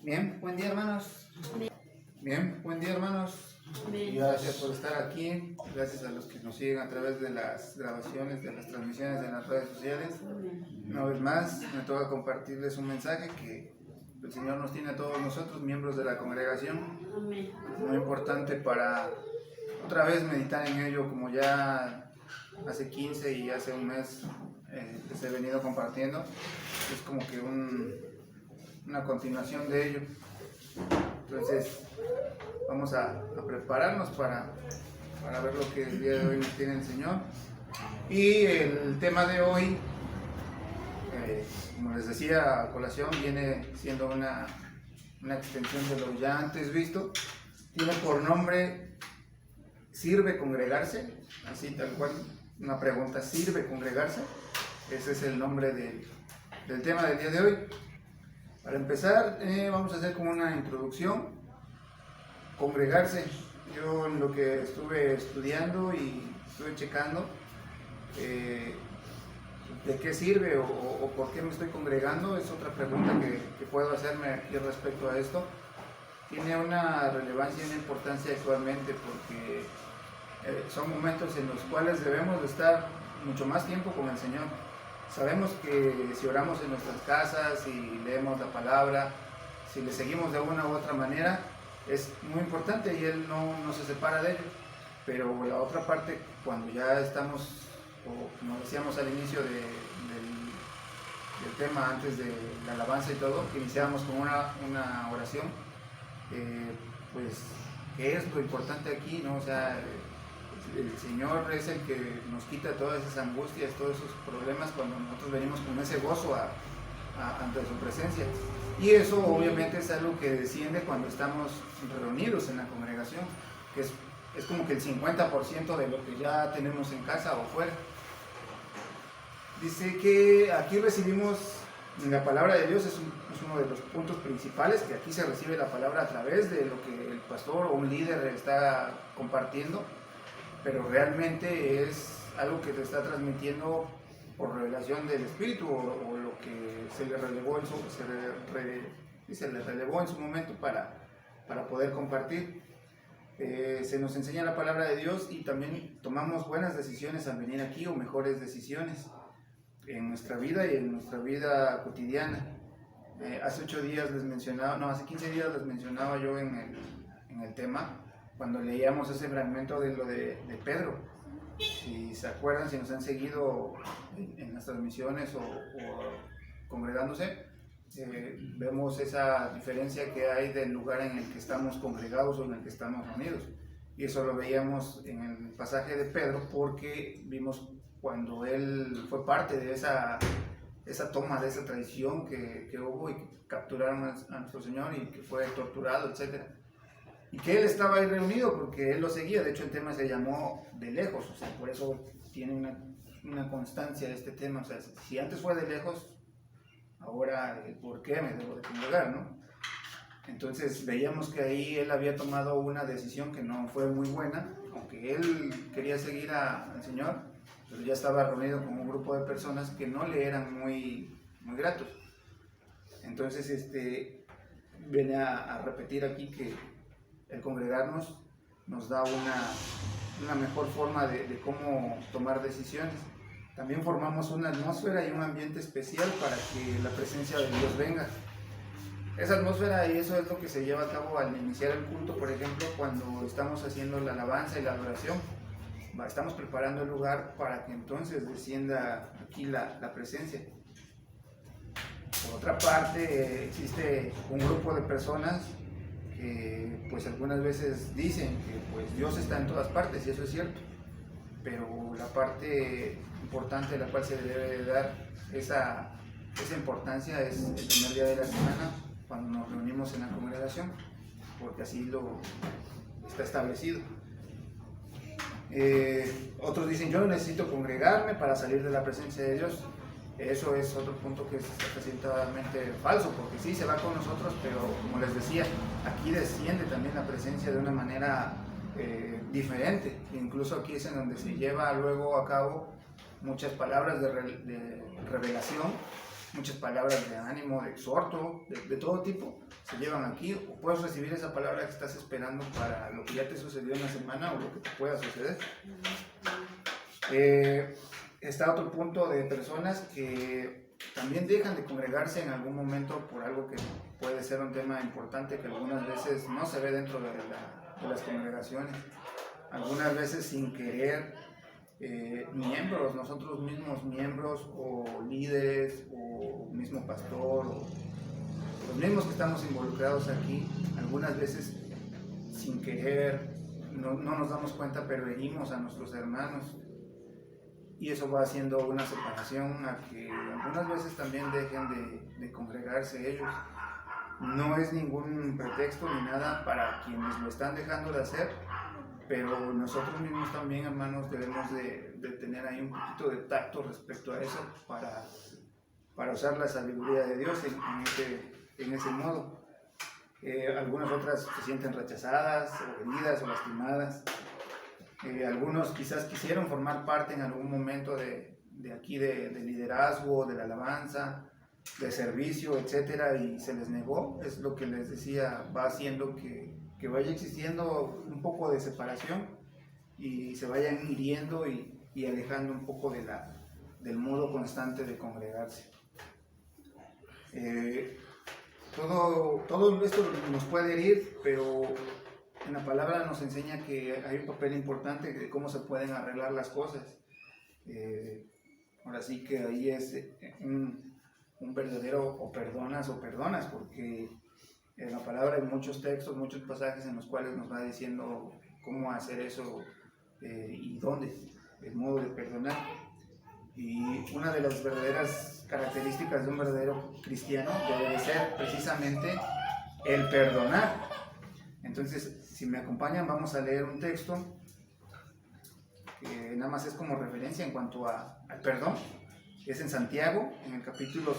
Bien, buen día hermanos. Bien, buen día hermanos. Bien. Gracias por estar aquí, gracias a los que nos siguen a través de las grabaciones, de las transmisiones de las redes sociales. Una vez más, me toca compartirles un mensaje que el Señor nos tiene a todos nosotros, miembros de la congregación. Amén. Muy importante para otra vez meditar en ello, como ya hace 15 y hace un mes les he venido compartiendo. Es como que una continuación de ello. Entonces vamos a prepararnos para ver lo que el día de hoy nos tiene el Señor. Y el tema de hoy, como les decía a colación, viene siendo una extensión de lo ya antes visto. Tiene por nombre ¿sirve congregarse? Así tal cual, una pregunta: ¿sirve congregarse? Ese es el nombre del tema del día de hoy. Para empezar, vamos a hacer como una introducción. Congregarse, yo en lo que estuve estudiando y estuve checando, ¿de qué sirve o por qué me estoy congregando? Es otra pregunta que puedo hacerme aquí respecto a esto. Tiene una relevancia y una importancia actualmente porque son momentos en los cuales debemos de estar mucho más tiempo con el Señor. Sabemos que si oramos en nuestras casas, si leemos la palabra, si le seguimos de una u otra manera, es muy importante y Él no se separa de ello. Pero la otra parte, cuando ya estamos, o como decíamos al inicio del tema, antes de la alabanza y todo, que iniciábamos con una oración, pues, ¿qué es lo importante aquí, no? O sea, el Señor es el que nos quita todas esas angustias, todos esos problemas cuando nosotros venimos con ese gozo ante su presencia. Y eso obviamente es algo que desciende cuando estamos reunidos en la congregación, que es como que el 50% de lo que ya tenemos en casa o fuera. Dice que aquí recibimos la palabra de Dios, es uno de los puntos principales, que aquí se recibe la palabra a través de lo que el pastor o un líder está compartiendo, pero realmente es algo que te está transmitiendo por revelación del Espíritu o lo que se le relevó en su momento para poder compartir. Se nos enseña la palabra de Dios y también tomamos buenas decisiones al venir aquí, o mejores decisiones en nuestra vida y en nuestra vida cotidiana. Hace 8 días les mencionaba, hace 15 días les mencionaba yo en el tema, cuando leíamos ese fragmento de lo de Pedro. Si se acuerdan, si nos han seguido en las transmisiones o congregándose, vemos esa diferencia que hay del lugar en el que estamos congregados o en el que estamos reunidos. Y eso lo veíamos en el pasaje de Pedro, porque vimos cuando él fue parte de esa toma, de esa traición que hubo, y que capturaron a nuestro Señor y que fue torturado, etc. Y que él estaba ahí reunido porque él lo seguía. De hecho, el tema se llamó De Lejos, o sea, por eso tiene una constancia de este tema. O sea, si antes fue de lejos, ahora el por qué me debo de congregar, ¿no? Entonces veíamos que ahí él había tomado una decisión que no fue muy buena, aunque él quería seguir al Señor, pero ya estaba reunido con un grupo de personas que no le eran muy gratos. Entonces viene a repetir aquí que el congregarnos nos da una mejor forma de cómo tomar decisiones. También formamos una atmósfera y un ambiente especial para que la presencia de Dios venga. Esa atmósfera, y eso es lo que se lleva a cabo al iniciar el culto, por ejemplo, cuando estamos haciendo la alabanza y la adoración. Estamos preparando el lugar para que entonces descienda aquí la presencia. Por otra parte, existe un grupo de personas que pues algunas veces dicen que pues Dios está en todas partes, y eso es cierto, pero la parte importante a la cual se le debe de dar esa importancia es el primer día de la semana, cuando nos reunimos en la congregación, porque así lo está establecido. Otros dicen: yo no necesito congregarme para salir de la presencia de Dios. Eso es otro punto que es absolutamente falso, porque sí, se va con nosotros, pero como les decía, aquí desciende también la presencia de una manera diferente. Incluso aquí es en donde se lleva luego a cabo muchas palabras de revelación, muchas palabras de ánimo, de exhorto, de todo tipo, se llevan aquí, o puedes recibir esa palabra que estás esperando para lo que ya te sucedió en la semana o lo que te pueda suceder. Está otro punto de personas que también dejan de congregarse en algún momento por algo que puede ser un tema importante que algunas veces no se ve dentro de las congregaciones, algunas veces sin querer. Miembros, nosotros mismos miembros o líderes o mismo pastor o los mismos que estamos involucrados aquí, algunas veces sin querer, no nos damos cuenta, pero herimos a nuestros hermanos y eso va haciendo una separación a que algunas veces también dejen de congregarse ellos. No es ningún pretexto ni nada para quienes lo están dejando de hacer, pero nosotros mismos también, hermanos, debemos de tener ahí un poquito de tacto respecto a eso para usar la sabiduría de Dios en ese modo. Algunas otras se sienten rechazadas, o heridas, o lastimadas. Algunos quizás quisieron formar parte en algún momento de aquí, de liderazgo, de la alabanza, de servicio, etcétera, y se les negó. Es lo que les decía, va haciendo que vaya existiendo un poco de separación y se vayan hiriendo y alejando un poco del modo constante de congregarse. Todo esto nos puede herir, pero en la palabra nos enseña que hay un papel importante de cómo se pueden arreglar las cosas. Ahora sí que ahí es un verdadero o perdonas, porque en la palabra hay muchos textos, muchos pasajes en los cuales nos va diciendo cómo hacer eso y dónde, el modo de perdonar. Y una de las verdaderas características de un verdadero cristiano debe de ser precisamente el perdonar. Entonces, si me acompañan, vamos a leer un texto que nada más es como referencia en cuanto al perdón. Es en Santiago, en el capítulo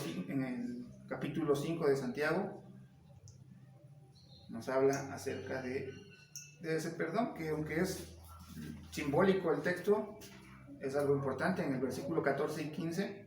5 de Santiago. Nos habla acerca de ese perdón, que aunque es simbólico el texto, es algo importante. En el versículo 14 y 15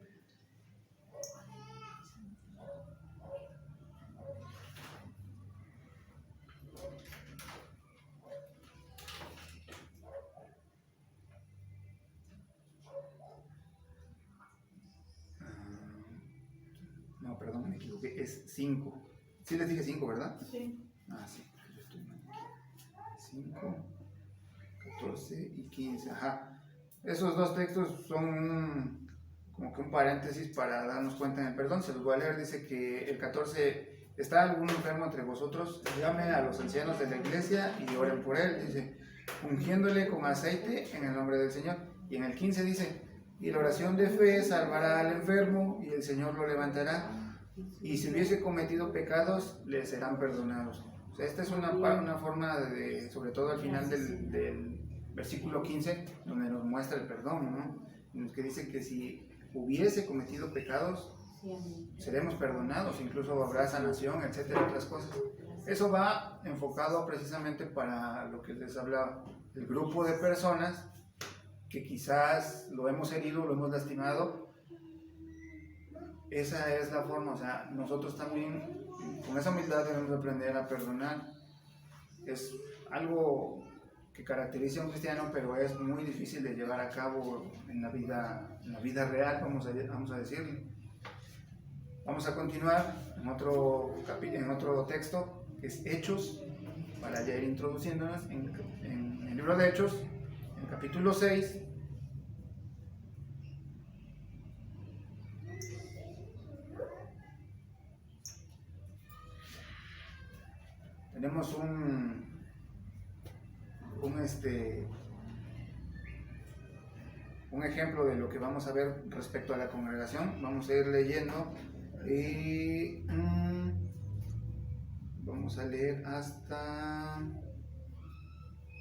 no, perdón, me equivoqué, es 5. Sí les dije 5, ¿verdad? Sí. Sí, yo estoy mal. 5, 14 y 15, ajá. Esos dos textos son como que un paréntesis para darnos cuenta en el perdón. Se los voy a leer. Dice que el 14, ¿está algún enfermo entre vosotros? Llame a los ancianos de la iglesia y oren por él. Dice, ungiéndole con aceite en el nombre del Señor. Y en el 15 dice, y la oración de fe salvará al enfermo y el Señor lo levantará. Y si hubiese cometido pecados, le serán perdonados. O sea, esta es una forma de, sobre todo al final del versículo 15, donde nos muestra el perdón, ¿no? En el que dice que si hubiese cometido pecados, seremos perdonados, incluso habrá sanación, etcétera, otras cosas. Eso va enfocado precisamente para lo que les hablaba, el grupo de personas que quizás lo hemos herido, lo hemos lastimado. Esa es la forma, o sea, nosotros también con esa humildad debemos aprender a perdonar. Es algo que caracteriza a un cristiano, pero es muy difícil de llevar a cabo en la vida real, vamos a decirlo. Vamos a continuar en otro texto, que es Hechos, para ya ir introduciéndonos en el libro de Hechos, en el capítulo 6. Tenemos un ejemplo de lo que vamos a ver respecto a la congregación. Vamos a ir leyendo y vamos a leer hasta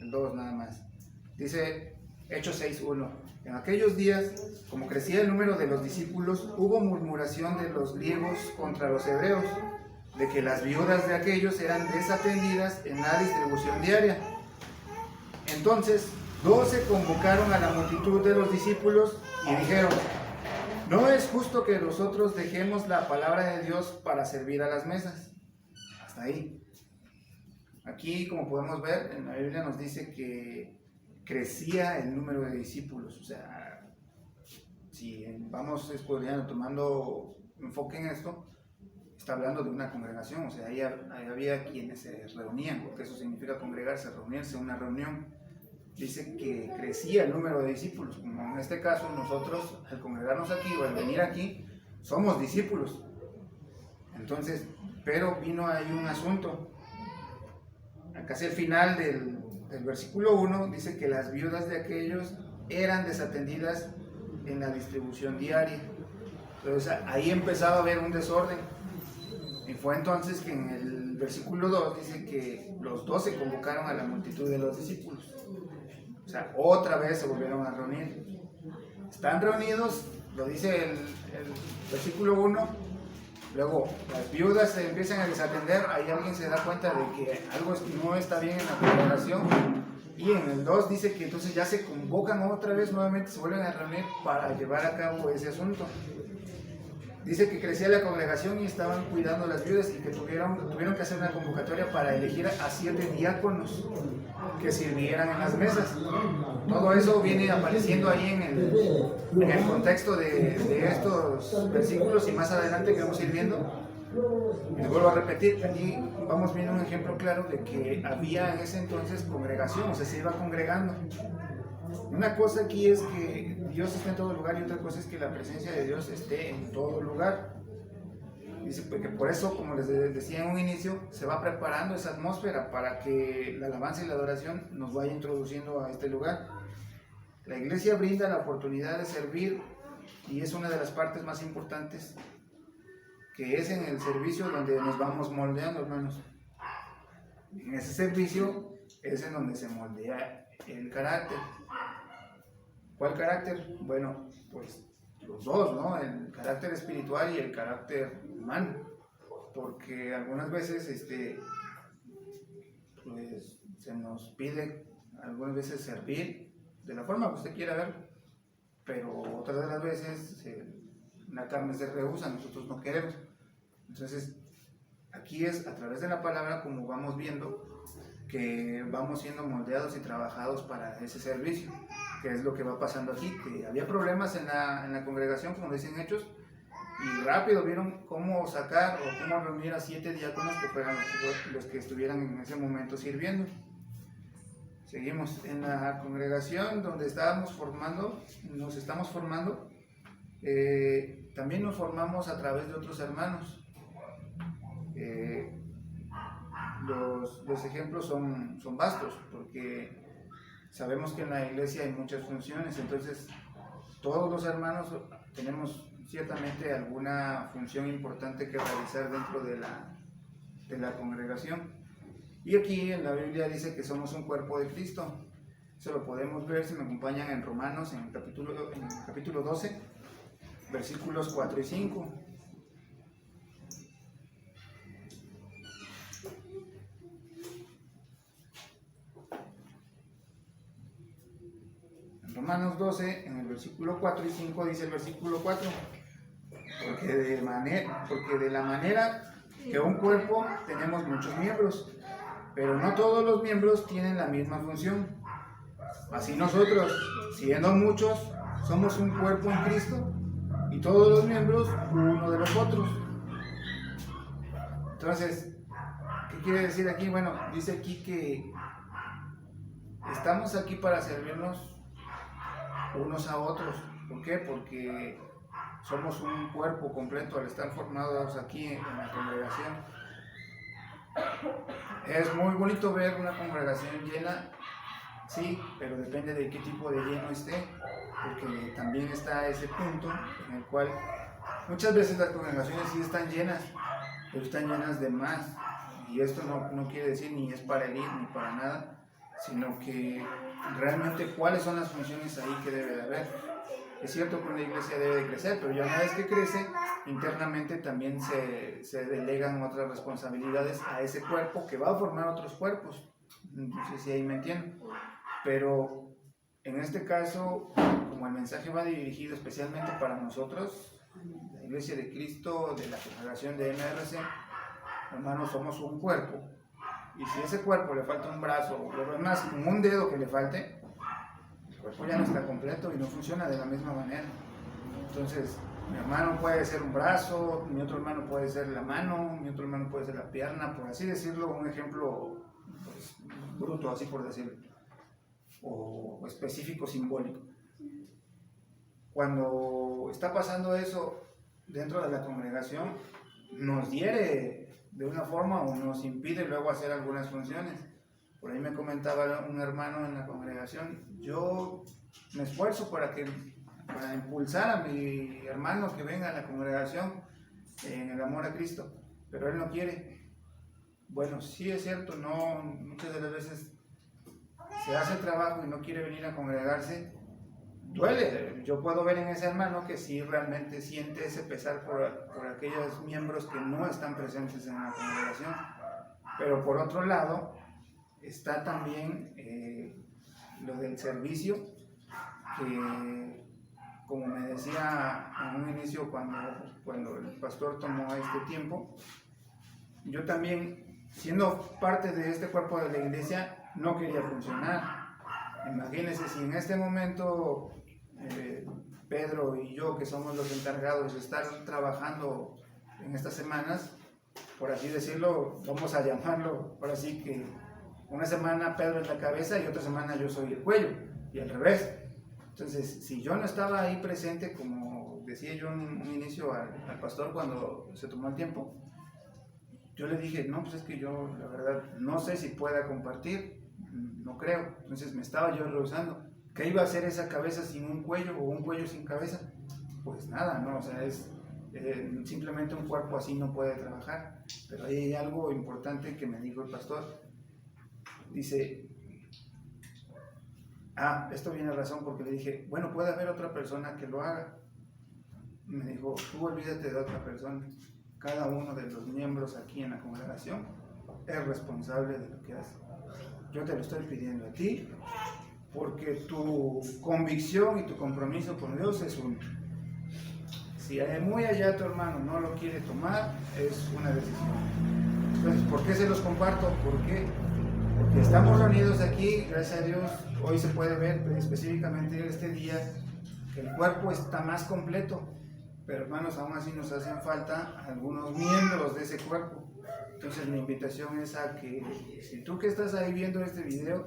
el 2 nada más. Dice Hechos 6:1. En aquellos días, como crecía el número de los discípulos, hubo murmuración de los griegos contra los hebreos, de que las viudas de aquellos eran desatendidas en la distribución diaria. Entonces 12 convocaron a la multitud de los discípulos y dijeron, no es justo que nosotros dejemos la palabra de Dios para servir a las mesas. hasta ahí. Aquí, como podemos ver, en la Biblia nos dice que crecía el número de discípulos. O sea, si vamos escudriñando, tomando enfoque en esto, está hablando de una congregación. O sea, ahí había quienes se reunían, porque eso significa congregarse, reunirse, una reunión. Dice que crecía el número de discípulos, como en este caso nosotros al congregarnos aquí o al venir aquí somos discípulos. Entonces, pero vino ahí un asunto. Casi al final del versículo 1 dice que las viudas de aquellos eran desatendidas en la distribución diaria. Entonces ahí empezaba a haber un desorden. Y fue entonces que en el versículo 2 dice que los 12 convocaron a la multitud de los discípulos. O sea, otra vez se volvieron a reunir. Están reunidos, lo dice el versículo 1. Luego, las viudas se empiezan a desatender, ahí alguien se da cuenta de que algo no está bien en la congregación. Y en el 2 dice que entonces ya se convocan otra vez, nuevamente se vuelven a reunir para llevar a cabo ese asunto. Dice que crecía la congregación y estaban cuidando las viudas y que tuvieron que hacer una convocatoria para elegir a 7 diáconos que sirvieran en las mesas. Todo eso viene apareciendo ahí en el contexto de estos versículos y más adelante que vamos a ir viendo. Les vuelvo a repetir, aquí vamos viendo un ejemplo claro de que había en ese entonces congregación, o sea, se iba congregando. Una cosa aquí es que Dios está en todo lugar y otra cosa es que la presencia de Dios esté en todo lugar. Dice que por eso, como les decía en un inicio, se va preparando esa atmósfera para que la alabanza y la adoración nos vaya introduciendo a este lugar. La iglesia brinda la oportunidad de servir y es una de las partes más importantes, que es en el servicio donde nos vamos moldeando, hermanos. En ese servicio es en donde se moldea el carácter. ¿Cuál carácter? Bueno, pues los dos, ¿no? El carácter espiritual y el carácter humano. Porque algunas veces pues, se nos pide algunas veces servir de la forma que usted quiera ver, pero otras de las veces la carne se rehúsa, nosotros no queremos. Entonces, aquí es a través de la palabra como vamos viendo que vamos siendo moldeados y trabajados para ese servicio, que es lo que va pasando aquí, que había problemas en la congregación, como dicen Hechos, y rápido vieron cómo sacar o cómo reunir a 7 diáconos que fueran los que estuvieran en ese momento sirviendo. Seguimos en la congregación donde nos estamos formando, también nos formamos a través de otros hermanos. Los ejemplos son vastos, porque sabemos que en la iglesia hay muchas funciones, entonces todos los hermanos tenemos ciertamente alguna función importante que realizar dentro de la congregación. Y aquí en la Biblia dice que somos un cuerpo de Cristo. Eso lo podemos ver si me acompañan en Romanos, en el capítulo 12, versículos 4 y 5. Romanos 12, en el versículo 4 y 5 dice el versículo 4, porque de la manera que un cuerpo tenemos muchos miembros, pero no todos los miembros tienen la misma función. Así nosotros, siendo muchos, somos un cuerpo en Cristo y todos los miembros uno de los otros. Entonces, ¿qué quiere decir aquí? Bueno, dice aquí que estamos aquí para servirnos unos a otros. ¿Por qué? Porque somos un cuerpo completo al estar formados aquí en la congregación. Es muy bonito ver una congregación llena, sí, pero depende de qué tipo de lleno esté, porque también está ese punto en el cual muchas veces las congregaciones sí están llenas, pero están llenas de más, y esto no quiere decir ni es para herir ni para nada, sino que realmente cuáles son las funciones ahí que debe de haber. Es cierto que una iglesia debe de crecer, pero ya una vez que crece, internamente también se delegan otras responsabilidades a ese cuerpo que va a formar otros cuerpos. No sé si ahí me entienden. Pero en este caso, como el mensaje va dirigido especialmente para nosotros, la Iglesia de Cristo, de la congregación de MRC, hermanos, somos un cuerpo. Y si a ese cuerpo le falta un brazo, o más, con un dedo que le falte, el cuerpo ya no está completo y no funciona de la misma manera. Entonces, mi hermano puede ser un brazo, mi otro hermano puede ser la mano, mi otro hermano puede ser la pierna, por así decirlo, un ejemplo pues, bruto, así por decirlo, o específico, simbólico. Cuando está pasando eso dentro de la congregación, nos hiere de una forma o nos impide luego hacer algunas funciones. Por ahí me comentaba un hermano en la congregación, yo me esfuerzo para impulsar a mi hermano que venga a la congregación en el amor a Cristo, pero él no quiere. Bueno, sí es cierto, no, muchas de las veces se hace el trabajo y no quiere venir a congregarse, duele. Yo puedo ver en ese hermano que sí realmente siente ese pesar por aquellos miembros que no están presentes en la congregación, pero por otro lado está también lo del servicio, que como me decía en un inicio cuando el pastor tomó este tiempo, yo también, siendo parte de este cuerpo de la iglesia, no quería funcionar. Imagínense si en este momento Pedro y yo, que somos los encargados de estar trabajando en estas semanas, por así decirlo, vamos a llamarlo, por así que una semana Pedro es la cabeza y otra semana yo soy el cuello, y al revés. Entonces, si yo no estaba ahí presente, como decía yo en un inicio al pastor cuando se tomó el tiempo, yo le dije, no, pues es que yo la verdad no sé si pueda compartir, no creo. Entonces me estaba yo rehusando. ¿Qué iba a hacer esa cabeza sin un cuello o un cuello sin cabeza? Pues nada, no, o sea, es simplemente un cuerpo así no puede trabajar. Pero ahí hay algo importante que me dijo el pastor. Dice, esto viene a razón, porque le dije, bueno, puede haber otra persona que lo haga. Me dijo, tú olvídate de otra persona. Cada uno de los miembros aquí en la congregación es responsable de lo que hace. Yo te lo estoy pidiendo a ti, porque tu convicción y tu compromiso con Dios es uno. Si muy allá tu hermano no lo quiere tomar, es una decisión. Entonces, ¿por qué se los comparto? ¿Por qué? Porque estamos reunidos aquí, gracias a Dios, hoy se puede ver específicamente este día que el cuerpo está más completo, pero hermanos, aún así nos hacen falta algunos miembros de ese cuerpo. Entonces mi invitación es a que, si tú que estás ahí viendo este video,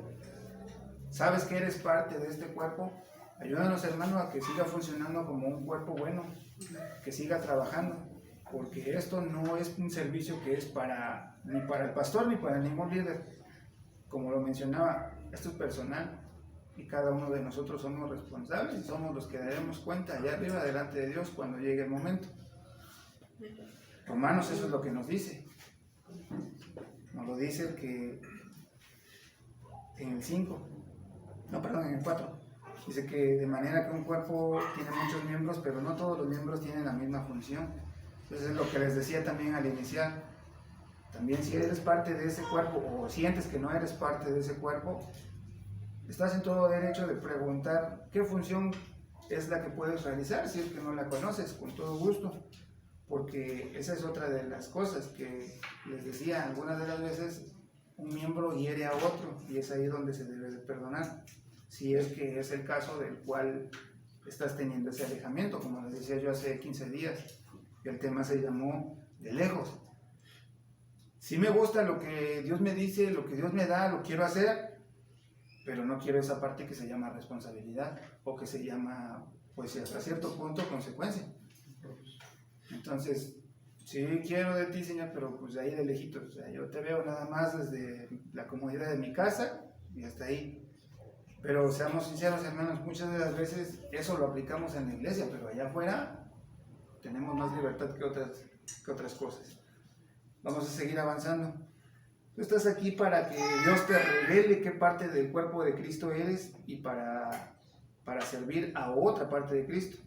sabes que eres parte de este cuerpo, ayúdanos, hermano, a que siga funcionando como un cuerpo bueno, que siga trabajando, porque esto no es un servicio que es ni para el pastor ni para ningún líder. Como lo mencionaba, esto es personal y cada uno de nosotros somos responsables y somos los que daremos cuenta allá arriba delante de Dios cuando llegue el momento. Romanos eso es lo que nos dice. Nos lo dice que en el 4, dice que de manera que un cuerpo tiene muchos miembros, pero no todos los miembros tienen la misma función. Entonces es lo que les decía también al iniciar. También si eres parte de ese cuerpo o sientes que no eres parte de ese cuerpo, estás en todo derecho de preguntar qué función es la que puedes realizar, si es que no la conoces, con todo gusto. Porque esa es otra de las cosas que les decía, algunas de las veces un miembro hiere a otro y es ahí donde se debe de perdonar, si es que es el caso del cual estás teniendo ese alejamiento, como les decía yo hace 15 días, el tema se llamó de lejos. Sí me gusta lo que Dios me dice, lo que Dios me da, lo quiero hacer, pero no quiero esa parte que se llama responsabilidad o que se llama, pues hasta cierto punto, consecuencia. Entonces, sí quiero de ti, Señor, pero pues ahí de lejitos, o sea, yo te veo nada más desde la comodidad de mi casa y hasta ahí. Pero seamos sinceros, hermanos, muchas de las veces eso lo aplicamos en la iglesia, pero allá afuera tenemos más libertad que otras cosas. Vamos a seguir avanzando. Tú estás aquí para que Dios te revele qué parte del cuerpo de Cristo eres y para servir a otra parte de Cristo.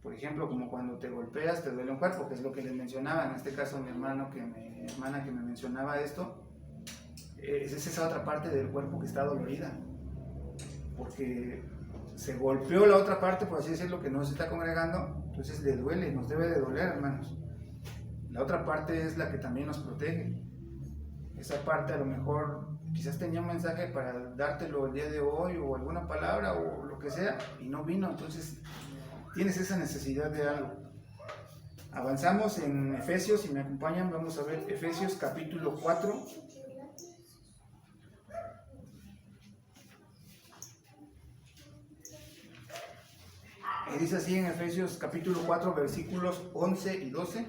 Por ejemplo, como cuando te golpeas, te duele un cuerpo, que es lo que les mencionaba, en este caso mi hermana que me mencionaba esto, es esa otra parte del cuerpo que está dolorida, porque se golpeó la otra parte, por así decirlo, que no se está congregando, entonces le duele, nos debe de doler, hermanos. La otra parte es la que también nos protege. Esa parte a lo mejor quizás tenía un mensaje para dártelo el día de hoy o alguna palabra o lo que sea y no vino, entonces tienes esa necesidad de algo. Avanzamos en Efesios, si me acompañan vamos a ver Efesios capítulo 4. Y dice así en Efesios capítulo 4 versículos 11 y 12.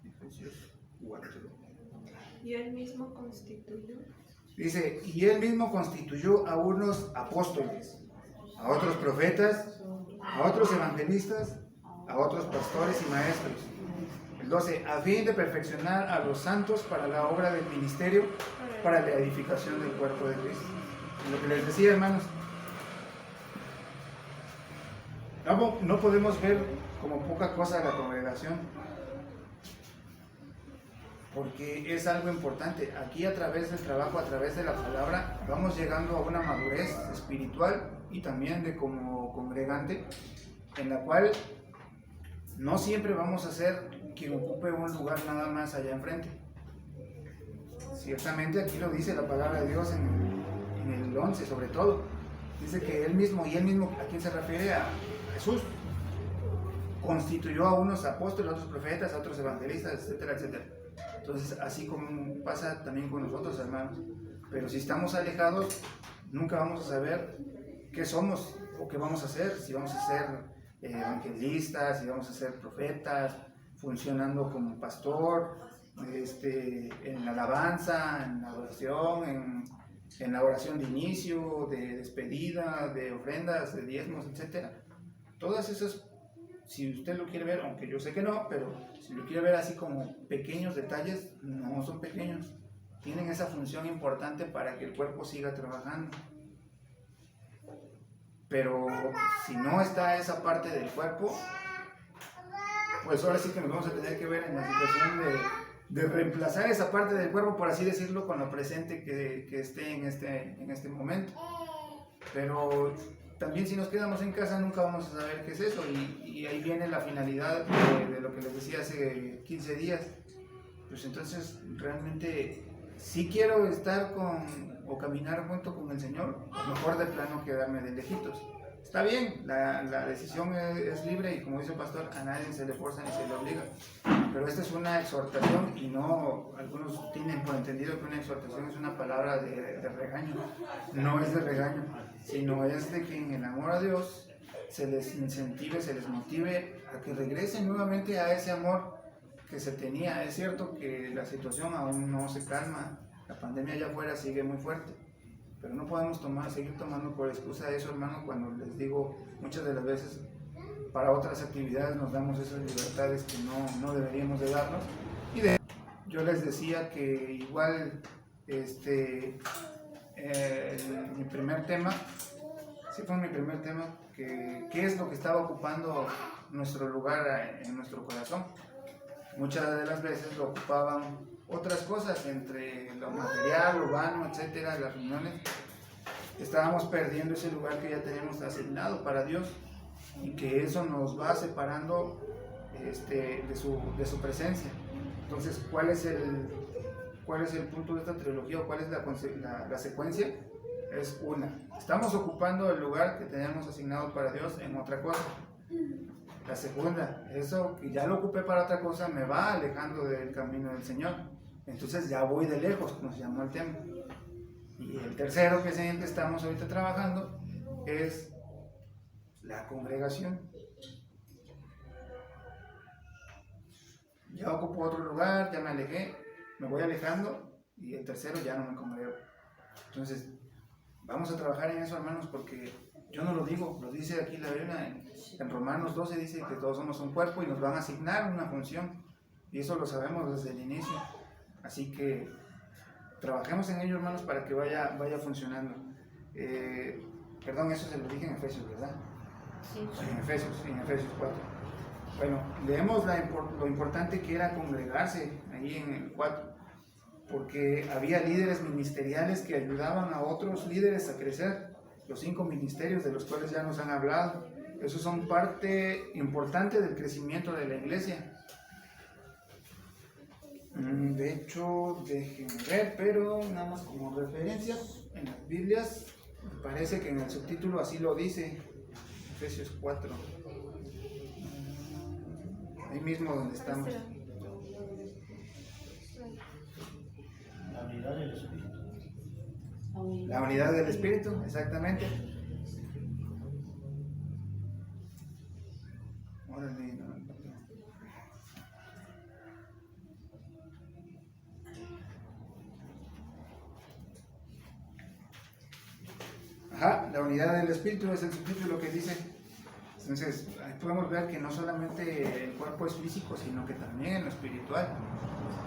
Efesios 4. Y él mismo constituyó. Dice, y él mismo constituyó a unos apóstoles, a otros profetas, a otros evangelistas, a otros pastores y maestros. El 12, a fin de perfeccionar a los santos para la obra del ministerio, para la edificación del cuerpo de Cristo. Lo que les decía, hermanos, no podemos ver como poca cosa la congregación, porque es algo importante. Aquí a través del trabajo, a través de la palabra, vamos llegando a una madurez espiritual y también de como congregante, en la cual no siempre vamos a ser quien ocupe un lugar nada más allá enfrente. Ciertamente aquí lo dice la palabra de Dios en el 11 sobre todo. Dice que él mismo, y él mismo, ¿a quién se refiere? A Jesús. Constituyó a unos apóstoles, a otros profetas, a otros evangelistas, etcétera, etcétera. Entonces, así como pasa también con nosotros, hermanos. Pero si estamos alejados, nunca vamos a saber qué somos o qué vamos a hacer. Si vamos a ser evangelistas, si vamos a ser profetas, funcionando como pastor, en la alabanza, en la adoración, en la oración de inicio, de despedida, de ofrendas, de diezmos, etcétera. Todas esas, si usted lo quiere ver, aunque yo sé que no, pero si lo quiere ver así como pequeños detalles, no son pequeños. Tienen esa función importante para que el cuerpo siga trabajando. Pero si no está esa parte del cuerpo, pues ahora sí que nos vamos a tener que ver en la situación de reemplazar esa parte del cuerpo, por así decirlo, con lo presente que esté en este momento. Pero también si nos quedamos en casa nunca vamos a saber qué es eso, y ahí viene la finalidad de lo que les decía hace 15 días. Pues entonces realmente sí quiero estar o caminar junto con el Señor, o mejor de plano quedarme de lejitos. Está bien, la decisión es libre y como dice el pastor, a nadie se le forza ni se le obliga. Pero esta es una exhortación y no, algunos tienen por entendido que una exhortación es una palabra de regaño. No es de regaño, sino es de que en el amor a Dios se les incentive, se les motive a que regresen nuevamente a ese amor que se tenía. Es cierto que la situación aún no se calma, la pandemia allá afuera sigue muy fuerte, pero no podemos seguir tomando por excusa eso, hermano, cuando les digo muchas de las veces para otras actividades nos damos esas libertades que no deberíamos de darnos. Yo les decía que igual mi primer tema, sí fue mi primer tema, que qué es lo que estaba ocupando nuestro lugar en nuestro corazón. Muchas de las veces lo ocupaban otras cosas, entre lo material, lo vano, etcétera, las reuniones. Estábamos perdiendo ese lugar que ya teníamos asignado para Dios, y que eso nos va separando de su presencia. Entonces, ¿cuál es el punto de esta trilogía, o cuál es la secuencia? Es una, estamos ocupando el lugar que teníamos asignado para Dios en otra cosa. La segunda, eso que ya lo ocupé para otra cosa me va alejando del camino del Señor. Entonces ya voy de lejos, nos llamó el tema. Y el tercero, que es en el que estamos ahorita trabajando, es la congregación. Ya ocupo otro lugar, ya me alejé, me voy alejando, y el tercero ya no me congrego. Entonces, vamos a trabajar en eso, hermanos, porque yo no lo digo, lo dice aquí la Biblia, en Romanos 12 dice que todos somos un cuerpo y nos van a asignar una función, y eso lo sabemos desde el inicio. Así que trabajemos en ello, hermanos, para que vaya funcionando. Perdón, eso se lo dije en Efesios, ¿verdad? Sí. En Efesios 4. Bueno, leemos lo importante que era congregarse ahí en el 4, porque había líderes ministeriales que ayudaban a otros líderes a crecer, los 5 ministerios de los cuales ya nos han hablado. Esos son parte importante del crecimiento de la iglesia. De hecho, déjenme ver, pero nada más como referencia, en las Biblias, me parece que en el subtítulo así lo dice, Efesios 4. Ahí mismo donde estamos. La unidad del Espíritu. La unidad del Espíritu, exactamente. Órale, no. Ajá, la unidad del Espíritu es el subtítulo que dice. Entonces, ahí podemos ver que no solamente el cuerpo es físico, sino que también en lo espiritual.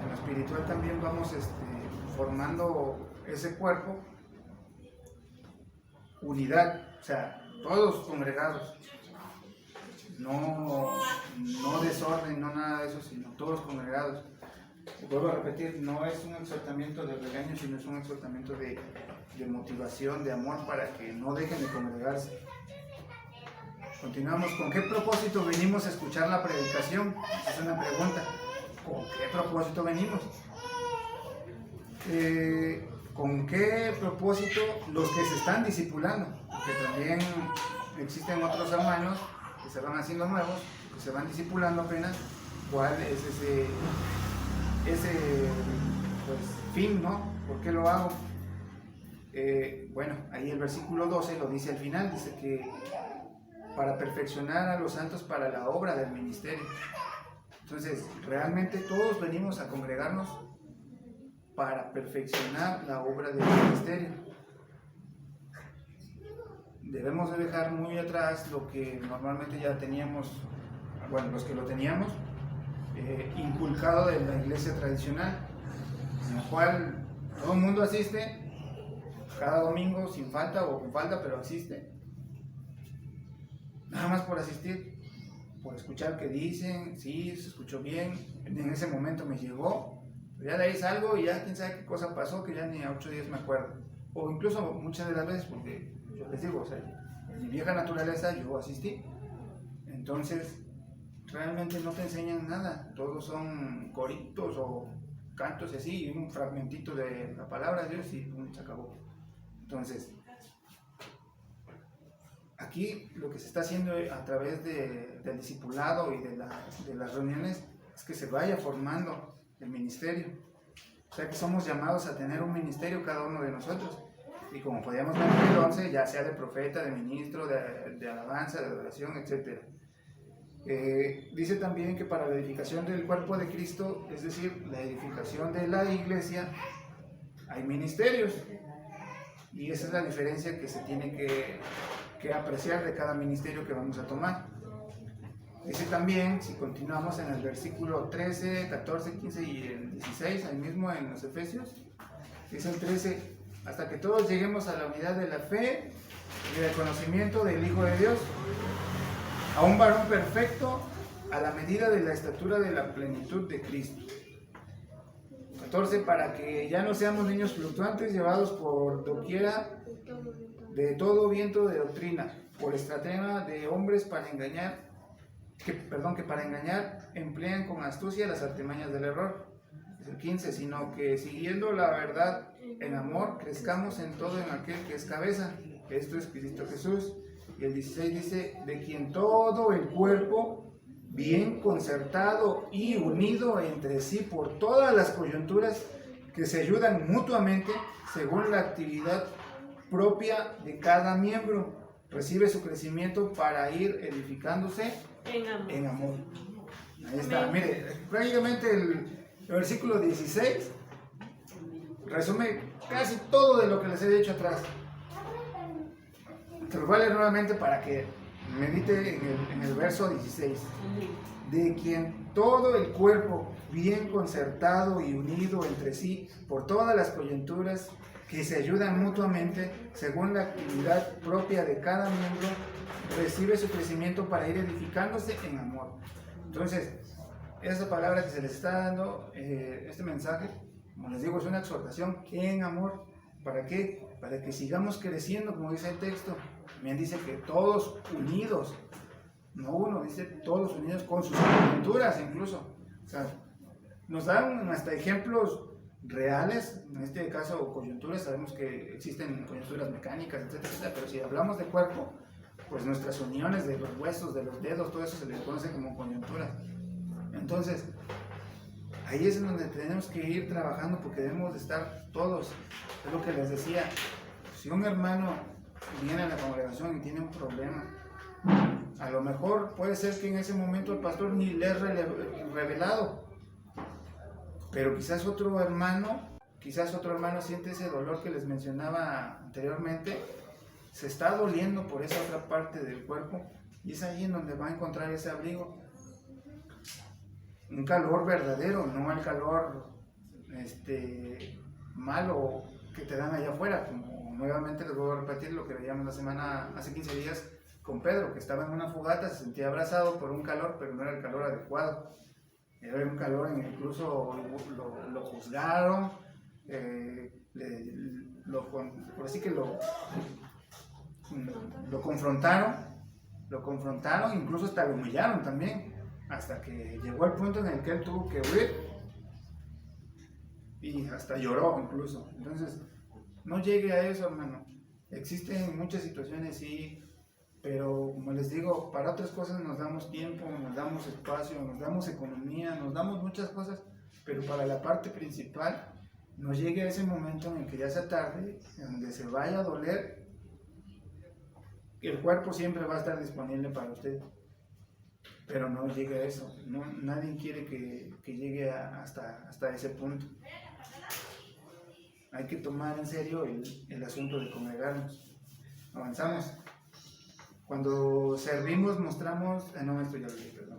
En lo espiritual también vamos formando ese cuerpo, unidad, o sea, todos congregados. No desorden, no nada de eso, sino todos congregados. Vuelvo a repetir, no es un exhortamiento de regaño, sino es un exhortamiento de motivación, de amor, para que no dejen de congregarse. Continuamos. ¿Con qué propósito venimos a escuchar la predicación? Es una pregunta. ¿Con qué propósito venimos? ¿Con qué propósito los que se están discipulando? Porque también existen otros hermanos que se van haciendo nuevos, que se van discipulando apenas. ¿Cuál es ese pues, fin, no? ¿Por qué lo hago? Bueno, ahí el versículo 12 lo dice al final, dice que para perfeccionar a los santos para la obra del ministerio. Entonces, realmente todos venimos a congregarnos para perfeccionar la obra del ministerio. Debemos de dejar muy atrás lo que normalmente ya teníamos, bueno, los que lo teníamos, inculcado de la iglesia tradicional, en la cual todo el mundo asiste cada domingo sin falta o con falta, pero asiste. Nada más por asistir, por escuchar qué dicen, sí, se escuchó bien, en ese momento me llegó, pero ya de ahí salgo y ya quién sabe qué cosa pasó, que ya ni a 8 días me acuerdo. O incluso muchas de las veces, porque yo les digo, o sea, en mi vieja naturaleza yo asistí. Entonces, realmente no te enseñan nada, todos son coritos o cantos y así, y un fragmentito de la palabra de Dios y pum, se acabó. Entonces, aquí lo que se está haciendo a través del discipulado y de las reuniones es que se vaya formando el ministerio. O sea que somos llamados a tener un ministerio cada uno de nosotros. Y como podíamos ver en el 11, ya sea de profeta, de ministro, de alabanza, de adoración, etc. Dice también que para la edificación del cuerpo de Cristo, es decir, la edificación de la iglesia, hay ministerios. Y esa es la diferencia que se tiene que apreciar de cada ministerio que vamos a tomar. Dice también, si continuamos en el versículo 13, 14, 15 y el 16, ahí mismo en los Efesios, dice el 13, hasta que todos lleguemos a la unidad de la fe y del conocimiento del Hijo de Dios, a un varón perfecto, a la medida de la estatura de la plenitud de Cristo. 14, para que ya no seamos niños fluctuantes llevados por doquiera de todo viento de doctrina, por estratema de hombres para engañar, que para engañar emplean con astucia las artimañas del error. Es el 15, sino que siguiendo la verdad en amor, crezcamos en todo en aquel que es cabeza, esto es Cristo Jesús. Y el 16 dice, de quien todo el cuerpo, bien concertado y unido entre sí por todas las coyunturas que se ayudan mutuamente según la actividad propia de cada miembro, recibe su crecimiento para ir edificándose en amor. Ahí está. Mire, prácticamente el versículo 16 resume casi todo de lo que les he dicho atrás. Te lo voy a leer nuevamente para que medite en el verso 16. De quien todo el cuerpo, bien concertado y unido entre sí por todas las coyunturas que se ayudan mutuamente según la actividad propia de cada miembro, recibe su crecimiento para ir edificándose en amor. Entonces, esa palabra que se les está dando, este mensaje, como les digo, es una exhortación en amor. ¿Para qué? Para que sigamos creciendo, como dice el texto. También dice que todos unidos, no uno, dice todos unidos con sus coyunturas incluso. O sea, nos dan hasta ejemplos reales, en este caso coyunturas, sabemos que existen coyunturas mecánicas, etcétera, etcétera, pero si hablamos de cuerpo, pues nuestras uniones de los huesos, de los dedos, todo eso se le conoce como coyunturas. Entonces, ahí es donde tenemos que ir trabajando porque debemos de estar todos. Es lo que les decía, si un hermano viene a la congregación y tiene un problema, a lo mejor puede ser que en ese momento el pastor ni le es revelado, pero quizás otro hermano siente ese dolor que les mencionaba anteriormente, se está doliendo por esa otra parte del cuerpo y es ahí en donde va a encontrar ese abrigo. Un calor verdadero, no el calor malo que te dan allá afuera, como nuevamente les voy a repetir lo que veíamos la semana, hace 15 días con Pedro, que estaba en una fogata, se sentía abrazado por un calor, pero no era el calor adecuado, era un calor en el que incluso lo juzgaron, por así que lo confrontaron, incluso hasta lo humillaron también, hasta que llegó el punto en el que él tuvo que huir y hasta lloró incluso. Entonces, no llegue a eso, hermano. Existen muchas situaciones, sí, pero como les digo, para otras cosas nos damos tiempo, nos damos espacio, nos damos economía, nos damos muchas cosas, pero para la parte principal, no llegue a ese momento en el que ya sea tarde, en donde se vaya a doler, el cuerpo siempre va a estar disponible para usted. Pero no llegue a eso, no, nadie quiere que llegue hasta ese punto. Hay que tomar en serio el asunto de congregarnos. Avanzamos. Cuando servimos mostramos... no, esto ya lo dije, perdón.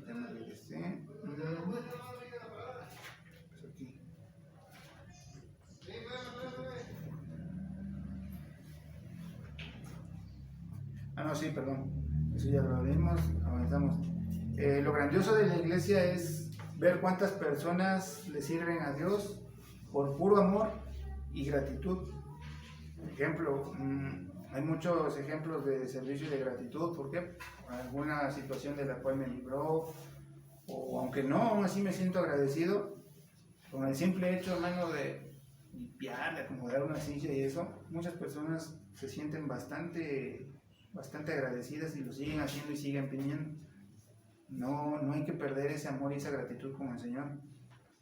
Ya me regresé. Pues aquí. No, sí, perdón. Eso ya lo vimos, avanzamos. Lo grandioso de la iglesia es ver cuántas personas le sirven a Dios por puro amor y gratitud. Por ejemplo, hay muchos ejemplos de servicio y de gratitud. ¿Por qué? Por alguna situación de la cual me libró, o aunque no, aún así me siento agradecido con el simple hecho, hermano, de limpiar, de acomodar una silla y eso. Muchas personas se sienten bastante agradecidas y lo siguen haciendo y siguen pidiendo. No hay que perder ese amor y esa gratitud con el Señor.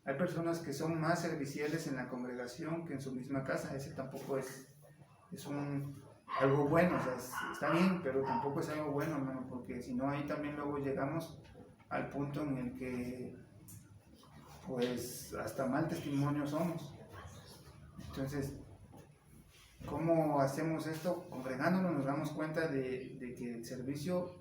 Hay personas que son más serviciales en la congregación que en su misma casa. Ese tampoco es algo bueno. O sea, está bien, pero tampoco es algo bueno, hermano, porque si no, ahí también luego llegamos al punto en el que pues hasta mal testimonio somos. Entonces, ¿cómo hacemos esto? Congregándonos nos damos cuenta de que el servicio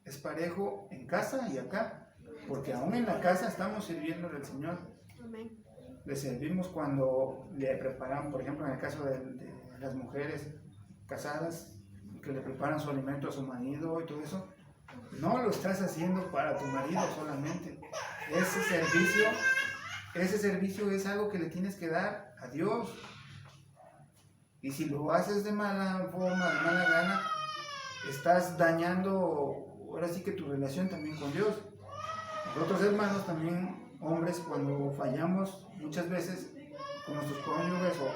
es parejo en casa y acá, porque aún en la casa estamos sirviendo al Señor. Amén. Le servimos cuando le preparan, por ejemplo, en el caso de las mujeres casadas, que le preparan su alimento a su marido y todo eso. No lo estás haciendo para tu marido solamente. Ese servicio es algo que le tienes que dar a Dios. Y si lo haces de mala forma, de mala gana, estás dañando ahora sí que tu relación también con Dios. Nosotros, hermanos, también hombres, cuando fallamos muchas veces con nuestros cónyuges o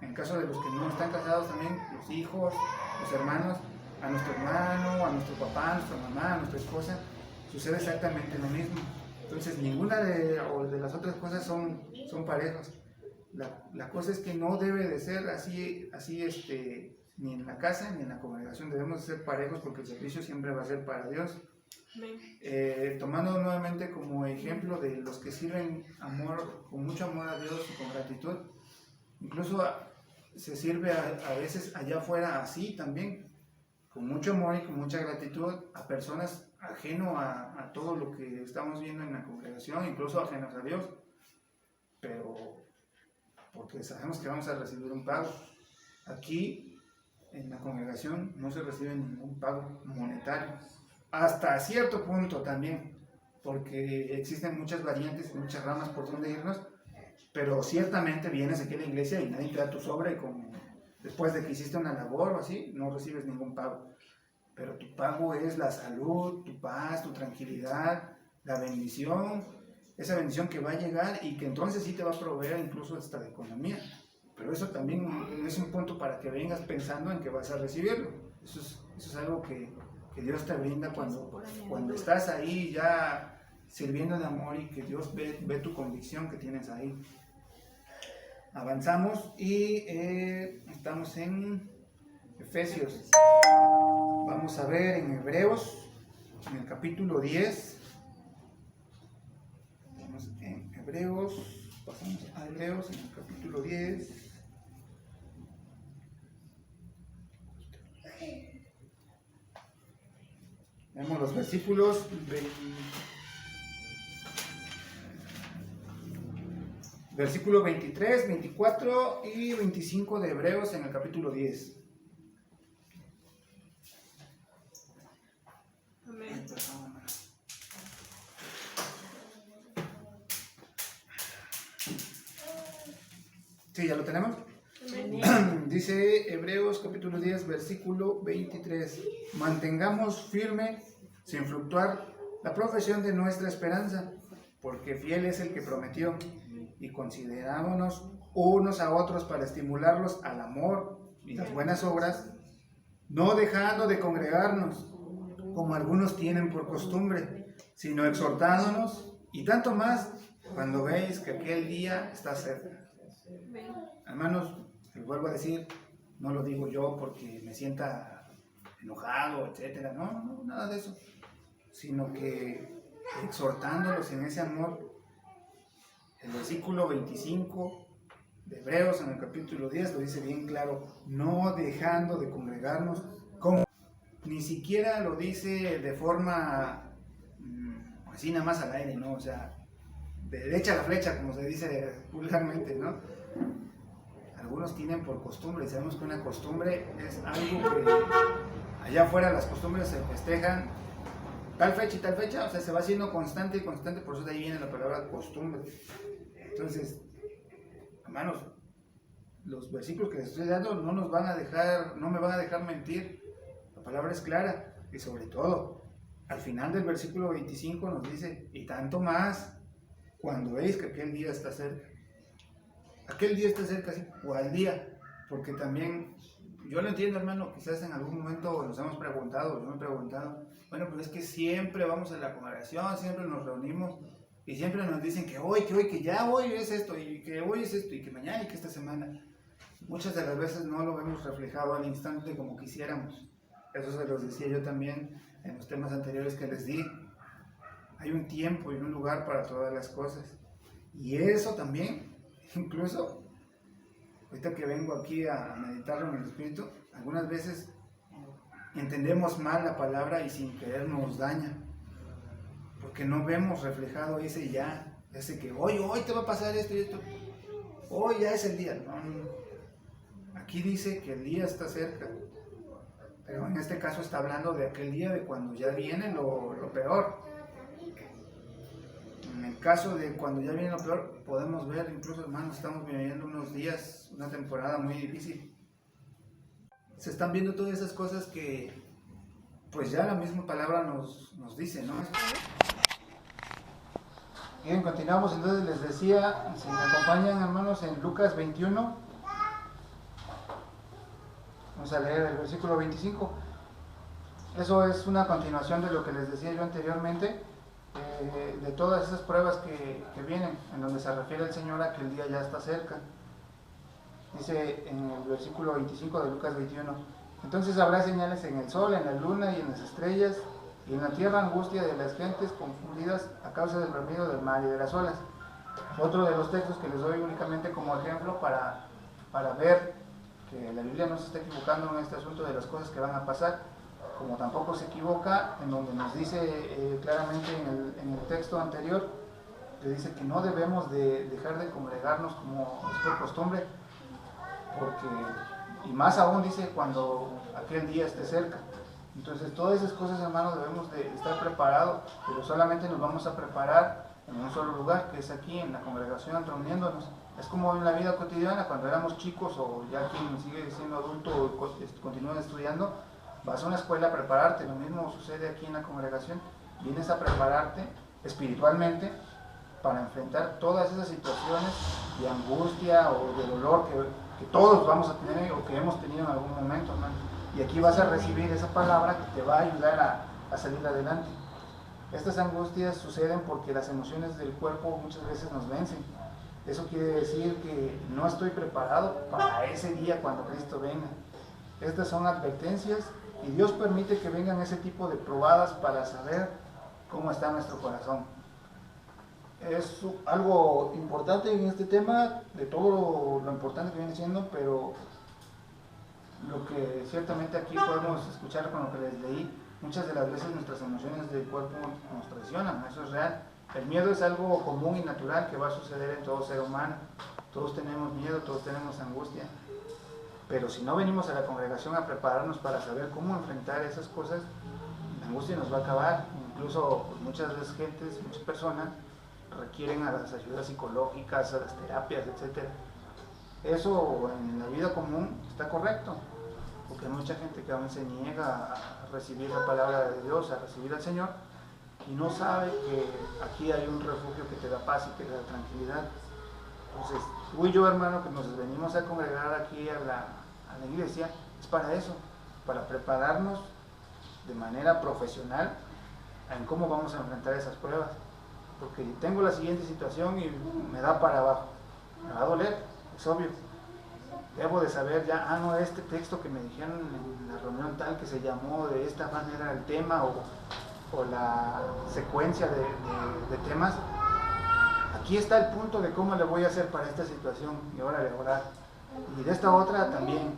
en caso de los que no están casados también, los hijos, los hermanos, a nuestro hermano, a nuestro papá, a nuestra mamá, a nuestra esposa, sucede exactamente lo mismo. Entonces, ninguna de las otras cosas son parejos. La cosa es que no debe de ser así ni en la casa ni en la congregación. Debemos ser parejos porque el servicio siempre va a ser para Dios. Tomando nuevamente como ejemplo de los que sirven con mucho amor a Dios y con gratitud, incluso se sirve a veces allá afuera así también, con mucho amor y con mucha gratitud a personas ajeno a todo lo que estamos viendo en la congregación, incluso ajenos a Dios, pero porque sabemos que vamos a recibir un pago. Aquí en la congregación no se recibe ningún pago monetario, hasta cierto punto también, porque existen muchas variantes y muchas ramas por donde irnos, pero ciertamente vienes aquí a la iglesia y nadie te da tu sobre después de que hiciste una labor o así, no recibes ningún pago. pero tu pago es la salud, tu paz, tu tranquilidad, la bendición, esa bendición que va a llegar y que entonces sí te va a proveer incluso hasta de economía. Pero eso también es un punto para que vengas pensando en que vas a recibirlo. Eso es algo que Dios te brinda cuando estás ahí ya sirviendo de amor y que Dios ve tu convicción que tienes ahí. Avanzamos y estamos en Efesios. Vamos a ver en Hebreos, en el capítulo 10. Estamos en Hebreos, pasamos a Hebreos en el capítulo 10. Vemos los versículos versículo 23, 24 y 25 de Hebreos en el capítulo 10. Amén. Sí, ¿ya lo tenemos? Amén. Dice Hebreos capítulo 10, versículo 23. Mantengamos firme, sin fluctuar, la profesión de nuestra esperanza, porque fiel es el que prometió, y considerámonos unos a otros para estimularlos al amor y las buenas obras, no dejando de congregarnos, como algunos tienen por costumbre, sino exhortándonos, y tanto más cuando veis que aquel día está cerca. Amén. Hermanos, les vuelvo a decir, no lo digo yo porque me sienta enojado, etcétera, no, nada de eso, sino que exhortándolos en ese amor. El versículo 25 de Hebreos en el capítulo 10 lo dice bien claro, no dejando de congregarnos, como ni siquiera lo dice de forma así nada más al aire, ¿no? O sea, de derecha a la flecha, como se dice vulgarmente, ¿no? Algunos tienen por costumbre, y sabemos que una costumbre es algo que allá afuera las costumbres se festejan tal fecha y tal fecha, o sea, se va haciendo constante y constante, por eso de ahí viene la palabra costumbre. Entonces, hermanos, los versículos que les estoy dando no me van a dejar mentir. La palabra es clara y sobre todo, al final del versículo 25 nos dice, y tanto más cuando veis que aquel día está cerca. Aquel día está cerca, ¿sí? O al día, porque también, yo lo entiendo, hermano, quizás en algún momento nos hemos preguntado, yo me he preguntado, bueno, pero es que siempre vamos a la congregación, siempre nos reunimos, y siempre nos dicen que hoy, que ya hoy es esto, y que hoy es esto, y que mañana, y que esta semana. Muchas de las veces no lo vemos reflejado al instante como quisiéramos. Eso se los decía yo también en los temas anteriores que les di. Hay un tiempo y un lugar para todas las cosas. Y eso también, incluso, ahorita que vengo aquí a meditarlo en el Espíritu, algunas veces entendemos mal la palabra y sin querer nos daña. Porque no vemos reflejado ese ya, ese que hoy te va a pasar esto y esto, hoy ya es el día. No. Aquí dice que el día está cerca, pero en este caso está hablando de aquel día de cuando ya viene lo peor. En el caso de cuando ya viene lo peor, podemos ver, incluso hermanos, estamos viviendo unos días, una temporada muy difícil. Se están viendo todas esas cosas que, pues ya la misma palabra nos dice, ¿no? Bien, continuamos, entonces les decía, si me acompañan hermanos en Lucas 21, vamos a leer el versículo 25. Eso es una continuación de lo que les decía yo anteriormente, de todas esas pruebas que vienen, en donde se refiere el Señor a que el día ya está cerca. Dice en el versículo 25 de Lucas 21, entonces habrá señales en el sol, en la luna y en las estrellas, y en la tierra angustia de las gentes confundidas a causa del bramido del mar y de las olas. Otro de los textos que les doy únicamente como ejemplo para ver que la Biblia no se está equivocando en este asunto de las cosas que van a pasar, como tampoco se equivoca en donde nos dice claramente en el texto anterior, que dice que no debemos de dejar de congregarnos como es por costumbre, porque, y más aún dice cuando aquel día esté cerca. Entonces todas esas cosas, hermanos, debemos de estar preparados, pero solamente nos vamos a preparar en un solo lugar, que es aquí en la congregación, reuniéndonos. Es como en la vida cotidiana, cuando éramos chicos o ya quien sigue siendo adulto o continúa estudiando, vas a una escuela a prepararte, lo mismo sucede aquí en la congregación, vienes a prepararte espiritualmente para enfrentar todas esas situaciones de angustia o de dolor que todos vamos a tener o que hemos tenido en algún momento, hermano. Y aquí vas a recibir esa palabra que te va a ayudar a salir adelante. Estas angustias suceden porque las emociones del cuerpo muchas veces nos vencen. Eso quiere decir que no estoy preparado para ese día cuando Cristo venga. Estas son advertencias y Dios permite que vengan ese tipo de probadas para saber cómo está nuestro corazón. Es algo importante en este tema, de todo lo importante que viene siendo, pero lo que ciertamente aquí podemos escuchar con lo que les leí, muchas de las veces nuestras emociones del cuerpo nos traicionan, eso es real. El miedo es algo común y natural que va a suceder en todo ser humano. Todos tenemos miedo, todos tenemos angustia. Pero si no venimos a la congregación a prepararnos para saber cómo enfrentar esas cosas, la angustia nos va a acabar. Incluso pues, muchas personas requieren a las ayudas psicológicas, a las terapias, etc. Eso en la vida común está correcto, porque hay mucha gente que aún se niega a recibir la palabra de Dios, a recibir al Señor, y no sabe que aquí hay un refugio que te da paz y que te da tranquilidad. Entonces, tú y yo, hermano, que nos venimos a congregar aquí a la iglesia, es para eso, para prepararnos de manera profesional en cómo vamos a enfrentar esas pruebas. Porque tengo la siguiente situación y me da para abajo, me va a doler, es obvio. Debo de saber ya, no, este texto que me dijeron en la reunión tal que se llamó de esta manera el tema o la secuencia de temas, aquí está el punto de cómo le voy a hacer para esta situación y ahora le orar. Y de esta otra también,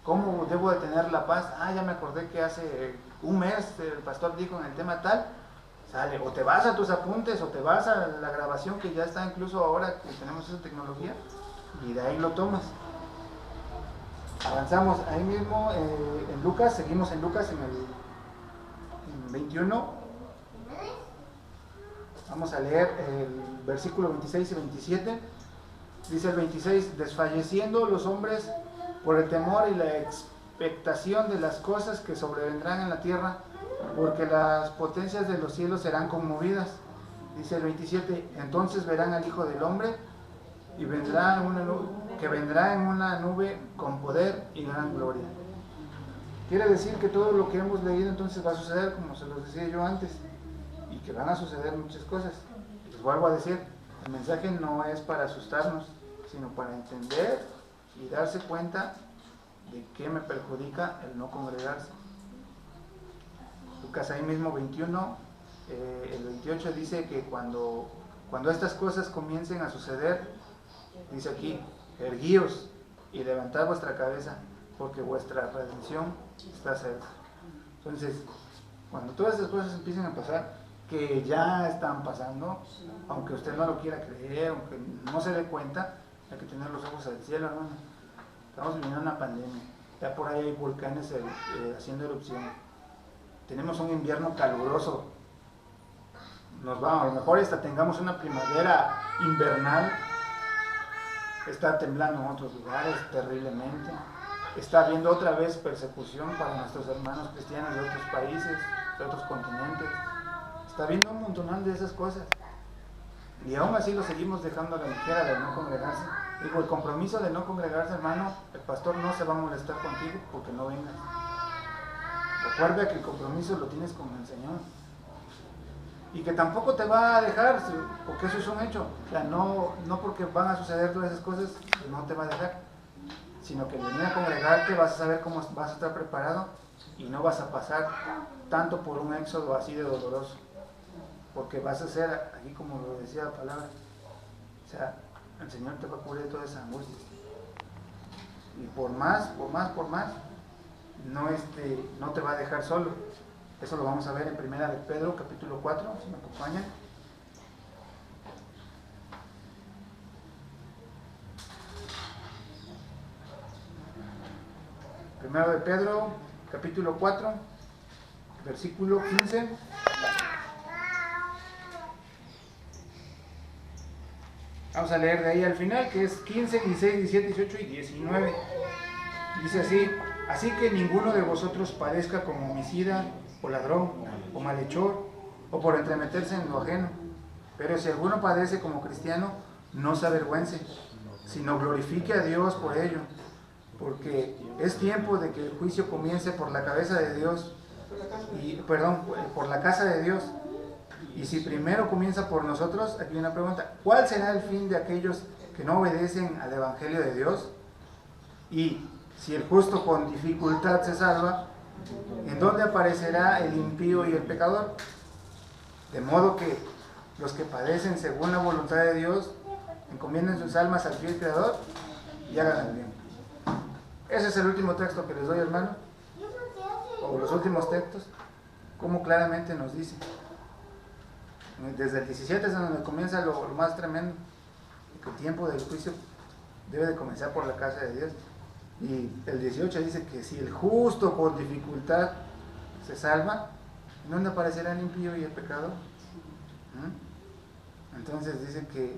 cómo debo de tener la paz. Ya me acordé que hace un mes el pastor dijo en el tema tal, sale, o te vas a tus apuntes o te vas a la grabación que ya está incluso ahora que tenemos esa tecnología y de ahí lo tomas. Avanzamos ahí mismo en Lucas, seguimos en Lucas en 21. Vamos a leer el versículo 26 y 27. Dice el 26, desfalleciendo los hombres por el temor y la expectación de las cosas que sobrevendrán en la tierra, porque las potencias de los cielos serán conmovidas. Dice el 27, entonces verán al Hijo del Hombre y vendrá en una nube con poder y gran gloria. Quiere decir que todo lo que hemos leído entonces va a suceder, como se los decía yo antes, y que van a suceder muchas cosas. Les vuelvo a decir, el mensaje no es para asustarnos, sino para entender y darse cuenta de qué me perjudica el no congregarse. Lucas ahí mismo 21, el 28 dice que cuando estas cosas comiencen a suceder, dice aquí, erguíos y levantad vuestra cabeza, porque vuestra redención está cerca. Entonces, cuando todas estas cosas empiecen a pasar, que ya están pasando, aunque usted no lo quiera creer, aunque no se dé cuenta, hay que tener los ojos al cielo, hermano. Estamos viviendo una pandemia, ya por ahí hay volcanes haciendo erupción. Tenemos un invierno caluroso, a lo mejor hasta tengamos una primavera invernal. Está temblando en otros lugares terriblemente. Está habiendo otra vez persecución para nuestros hermanos cristianos de otros países, de otros continentes. Está habiendo un montón de esas cosas. Y aún así lo seguimos dejando a la ligera de no congregarse. Digo, el compromiso de no congregarse, hermano, el pastor no se va a molestar contigo porque no vengas. Recuerda que el compromiso lo tienes con el Señor. Y que tampoco te va a dejar, porque eso es un hecho. O sea, no porque van a suceder todas esas cosas, no te va a dejar. Sino que al venir a congregarte vas a saber cómo vas a estar preparado y no vas a pasar tanto por un éxodo así de doloroso. Porque vas a ser, aquí como lo decía la palabra, o sea, el Señor te va a cubrir de toda esa angustia. Y por más, no te va a dejar solo. Eso lo vamos a ver en Primera de Pedro, capítulo 4, si me acompañan. Primero de Pedro, capítulo 4, versículo 15. Vamos a leer de ahí al final, que es 15, 16, 17, 18 y 19. Dice así: Así que ninguno de vosotros padezca como homicida, o ladrón, o malhechor, o por entremeterse en lo ajeno. Pero si alguno padece como cristiano, no se avergüence, sino glorifique a Dios por ello, porque es tiempo de que el juicio comience por la cabeza de Dios, por la casa de Dios. Y si primero comienza por nosotros, aquí hay una pregunta: ¿cuál será el fin de aquellos que no obedecen al Evangelio de Dios? Y si el justo con dificultad se salva, ¿en dónde aparecerá el impío y el pecador? De modo que los que padecen según la voluntad de Dios encomienden sus almas al fiel Creador y hagan el bien. Ese es el último texto que les doy, hermano, o los últimos textos, como claramente nos dice. Desde el 17 es donde comienza lo más tremendo, que el tiempo del juicio debe de comenzar por la casa de Dios. Y el 18 dice que si el justo por dificultad se salva, ¿en dónde aparecerá el impío y el pecador? Entonces dice que,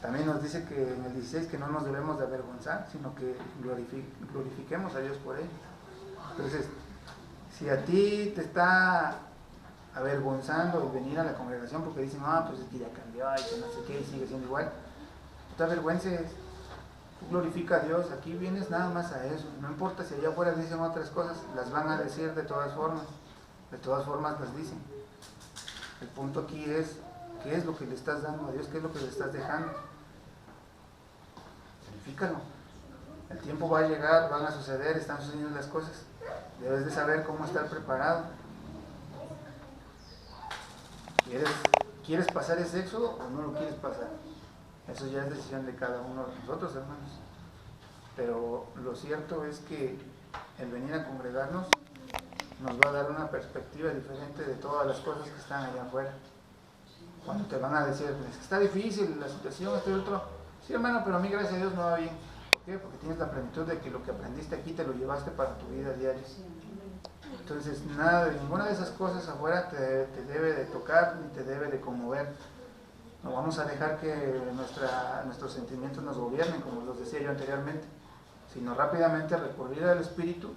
también nos dice que en el 16 que no nos debemos de avergonzar, sino que glorifiquemos a Dios por ello. Entonces, si a ti te está avergonzando el venir a la congregación porque dicen, pues es que ya cambió y que no sé qué, y sigue siendo igual, no te avergüences, tú glorifica a Dios, aquí vienes nada más a eso, no importa si allá afuera dicen otras cosas, las van a decir de todas formas las dicen. El punto aquí es, ¿qué es lo que le estás dando a Dios? ¿Qué es lo que le estás dejando? Glorifícalo. El tiempo va a llegar, van a suceder, están sucediendo las cosas, debes de saber cómo estar preparado. ¿Quieres pasar ese éxodo o no lo quieres pasar? Eso ya es decisión de cada uno de nosotros, hermanos. Pero lo cierto es que el venir a congregarnos nos va a dar una perspectiva diferente de todas las cosas que están allá afuera. Cuando te van a decir, pues, está difícil la situación, esto y otro. Sí, hermano, pero a mí, gracias a Dios, me va bien. ¿Por qué? Porque tienes la plenitud de que lo que aprendiste aquí te lo llevaste para tu vida diaria. Entonces, ninguna de esas cosas afuera te debe de tocar ni te debe de conmover. No vamos a dejar que nuestros sentimientos nos gobiernen, como los decía yo anteriormente, sino rápidamente recurrir al Espíritu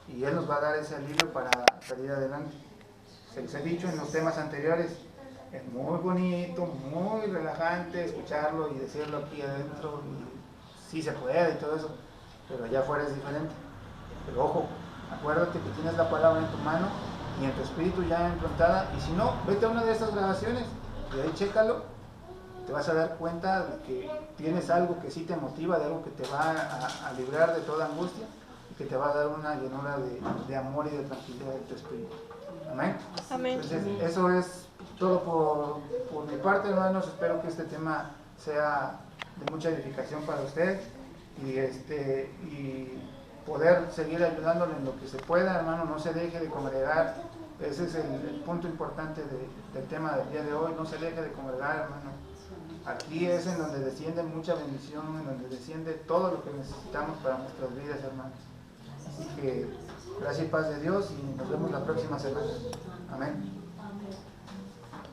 y Él nos va a dar ese alivio para salir adelante. Se les he dicho en los temas anteriores, es muy bonito, muy relajante escucharlo y decirlo aquí adentro, y sí se puede y todo eso, pero allá afuera es diferente. Pero ojo, acuérdate que tienes la palabra en tu mano y en tu espíritu ya implantada, y si no, vete a una de estas grabaciones y ahí chécalo, te vas a dar cuenta de que tienes algo que sí te motiva, de algo que te va a librar de toda angustia y que te va a dar una llenura de amor y de tranquilidad de tu espíritu. Amén. Amén. Entonces, eso es todo por mi parte, hermanos. Espero que este tema sea de mucha edificación para usted y poder seguir ayudándole en lo que se pueda, hermano. No se deje de congregar. Ese es el punto importante del tema del día de hoy. No se deje de congregar, hermano. Aquí es en donde desciende mucha bendición, en donde desciende todo lo que necesitamos para nuestras vidas, hermanos. Así que gracias y paz de Dios y nos vemos la próxima semana. Amén.